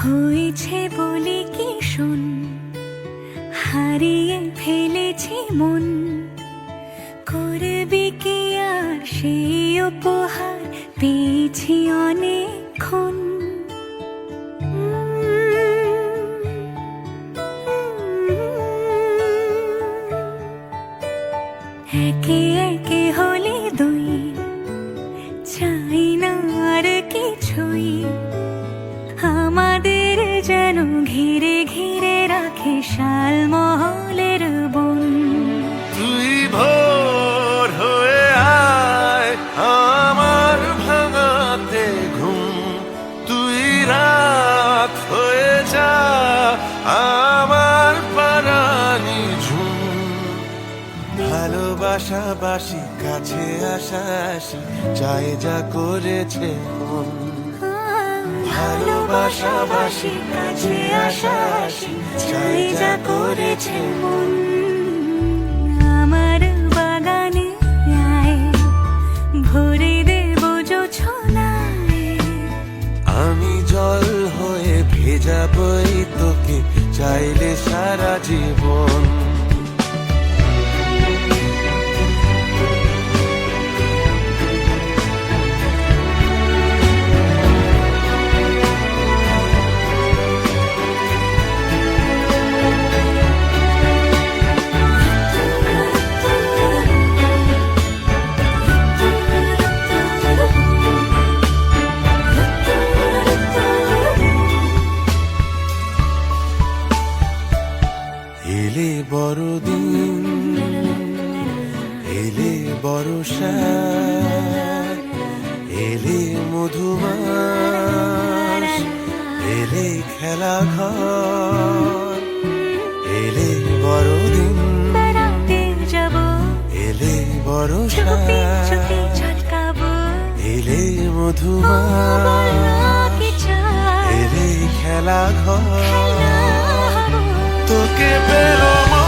হয়েছে বলে কি শোন, হারিয়ে ফেলেছি মন। করবি কি আর সেই উপহার, পেয়েছি অনেকক্ষণ। একে একে হলে দুই, চাই না আর কিছুই। আমাদের যেন ঘিরে ঘিরে রাখে শালমহলের বন। তুই ভোর হয়ে আয় আমার ভাঙাতে ঘুম, তুই রাত হয়ে যা আমার পারানি ঝুম। ভালোবাসাবাসি কাছে আসা আসি, চাই যা করেছে মন। ভালোবাসাবাসি কাছে আসা আসি, চাই যা করেছে মন। আমার বাগানে আয়, ভরে দেব জোছনায়। আমি জল হয়ে ভেজাবই তোকে, চাইলে সারা জীবন। এলে বড়দিন, এলে বর্ষা, এলে মধুমাস, এলে খেলা ঘর। এলে বড়দিন, বেড়াতে যাব, এলে বর্ষা, চুপি চুপি ঝলকাবো। এলে মধুমাস, কি চাই এলে খেলা ঘর। খেলা হবো। তোকে পেরোবো